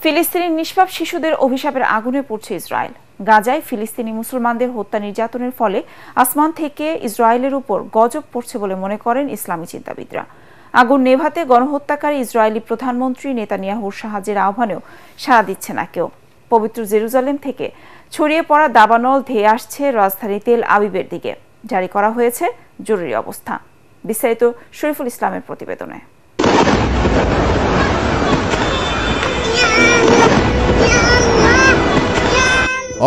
ফিলিস্তিনি নিষ্পাপ শিশুদের অভিশাপের আগুনে পড়ছে ইসরায়েল। গাজায় ফিলিস্তিনি মুসলমানদের হত্যা নির্যাতনের ফলে আসমান থেকে ইসরায়েলের উপর গজব পড়ছে বলে মনে করেন ইসলামী চিন্তাবিদরা। আগুন নেভাতে গণহত্যাকারী ইসরায়েলি প্রধানমন্ত্রী নেতানিয়াহুর সাহায্যের আহ্বানেও সাড়া দিচ্ছে না কেউ। পবিত্র জেরুজালেম থেকে ছড়িয়ে পড়া দাবানল ধেয়ে আসছে রাজধানী তেল আবিবের দিকে। জারি করা হয়েছে জরুরি অবস্থা। বিস্তারিত শরীফুল ইসলামের প্রতিবেদনে।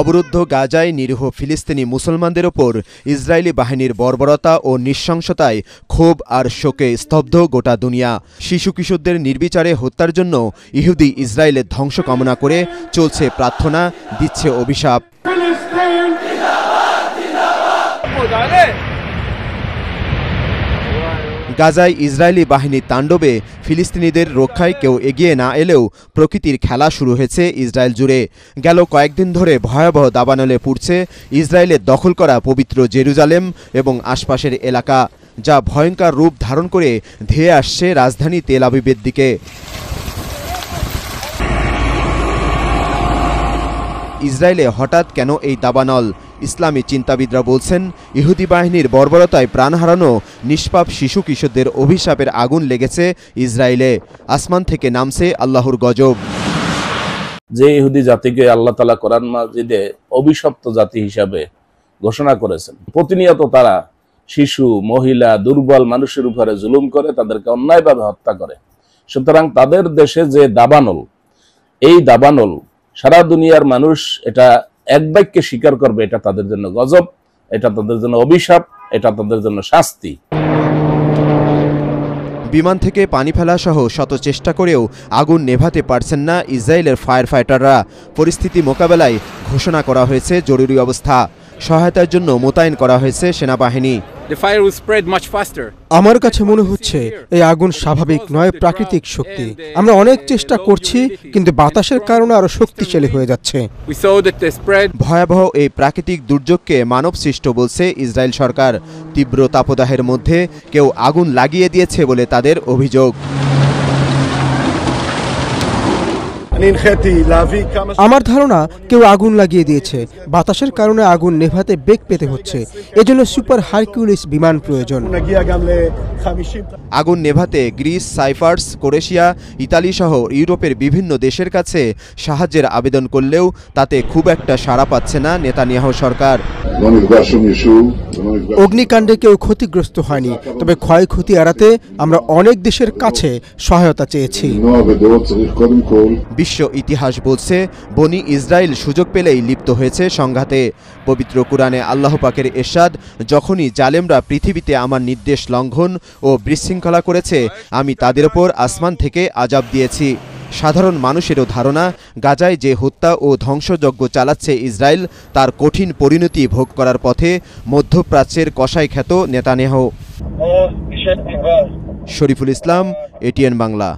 অবরুদ্ধ গাজায় নিরীহ ফিলিস্তিনি মুসলমানদের ওপর ইসরায়েলি বাহিনীর বর্বরতা ও নৃশংসতায় ক্ষোভ আর শোকে স্তব্ধ গোটা দুনিয়া। শিশু কিশোরদের নির্বিচারে হত্যার জন্য ইহুদি ইসরায়েলের ধ্বংস কামনা করে চলছে প্রার্থনা, দিচ্ছে অভিশাপ। গাজায় ইসরায়েলি বাহিনীর তাণ্ডবে ফিলিস্তিনিদের রক্ষায় কেউ এগিয়ে না এলেও প্রকৃতির খেলা শুরু হয়েছে ইসরায়েল জুড়ে। গেল কয়েকদিন ধরে ভয়াবহ দাবানলে পুড়ছে ইসরায়েলের দখল করা পবিত্র জেরুজালেম এবং আশপাশের এলাকা, যা ভয়ঙ্কর রূপ ধারণ করে ধেয়ে আসছে রাজধানী তেল আবিবের দিকে। ইসরায়েলে হঠাৎ কেন এই দাবানল? ইসলামী চিন্তাবিদরা বলছেন, ইহুদি বাহিনীর বর্বরতায় প্রাণ হারানো নিষ্পাপ শিশু কিশোরদের অভিশাপের আগুন লেগেছে ইসরায়েলে। আসমান থেকে নামছে আল্লাহর গজব। যে ইহুদি জাতিকে আল্লাহ তাআলা কোরআন মাজিদে অভিশপ্ত জাতি হিসাবে ঘোষণা করেছেন, প্রতিনিয়ত তারা শিশু, মহিলা, দুর্বল মানুষের উপরে জুলুম করে, তাদেরকে অন্যায়ভাবে হত্যা করে। সুতরাং তাদের দেশে যে দাবানল, এই দাবানল সারা দুনিয়ার মানুষ এটা এক বাক্যে স্বীকার করবে, এটা তাদের জন্য গজব, এটা তাদের জন্য অভিশাপ, এটা তাদের জন্য শাস্তি। বিমান থেকে পানি ফেলা সহ শত চেষ্টা করেও আগুন নেভাতে পারছেন না ইসরায়েলের ফায়ার ফাইটাররা। পরিস্থিতি মোকাবেলায় ঘোষণা করা হয়েছে জরুরি অবস্থা। সহায়তার জন্য মোতায়েন করা হয়েছে সেনাবাহিনী। আমার কাছে মনে হচ্ছে এই আগুন স্বাভাবিক নয়, প্রাকৃতিক শক্তি। আমরা অনেক চেষ্টা করছি, কিন্তু বাতাসের কারণে আরো শক্তিশালী হয়ে যাচ্ছে। ভয়াবহ এই প্রাকৃতিক দুর্যোগকে মানব সৃষ্ট বলছে ইসরায়েল সরকার। তীব্র তাপদাহের মধ্যে কেউ আগুন লাগিয়ে দিয়েছে বলে তাদের অভিযোগ। আমার ধারণা কেউ আগুন লাগিয়ে দিয়েছে। বাতাসের কারণে আগুন নেভাতে বেগ পেতে হচ্ছে, এজন্য সুপার হারকিউলিস বিমান প্রয়োজন। আগুন নেভাতে গ্রিস, সাইপ্রাস, ক্রোয়েশিয়া, ইতালি সহ ইউরোপের বিভিন্ন দেশের কাছে সাহায্যের আবেদন করলেও তাতে খুব একটা সাড়া পাচ্ছে না নেতানিয়াহু সরকার। অগ্নিকাণ্ডে কেউ ক্ষতিগ্রস্ত হয়নি, তবে ক্ষয়ক্ষতি এড়াতে আমরা অনেক দেশের কাছে সহায়তা চেয়েছি। বিশ্ব ইতিহাস বলছে, বনি ইসরায়েল সুযোগ পেলেই লিপ্ত হয়েছে সংঘাতে। পবিত্র কুরআনে আল্লাহ পাকের ইরশাদ, যখনই জালেমরা পৃথিবীতে আমার নির্দেশ লঙ্ঘন ও বিশৃঙ্খলা করেছে, আমি তাদের ওপর আসমান থেকে আযাব দিয়েছি। সাধারণ মানুষেরও ধারণা, গাজায় যে হত্যা ও ধ্বংসযজ্ঞ চালাচ্ছে ইসরায়েল, তার কঠিন পরিণতি ভোগ করার পথে মধ্যপ্রাচ্যের কসাই খ্যাত নেতানিয়াহু। শরীফুল ইসলাম, এটিএন বাংলা।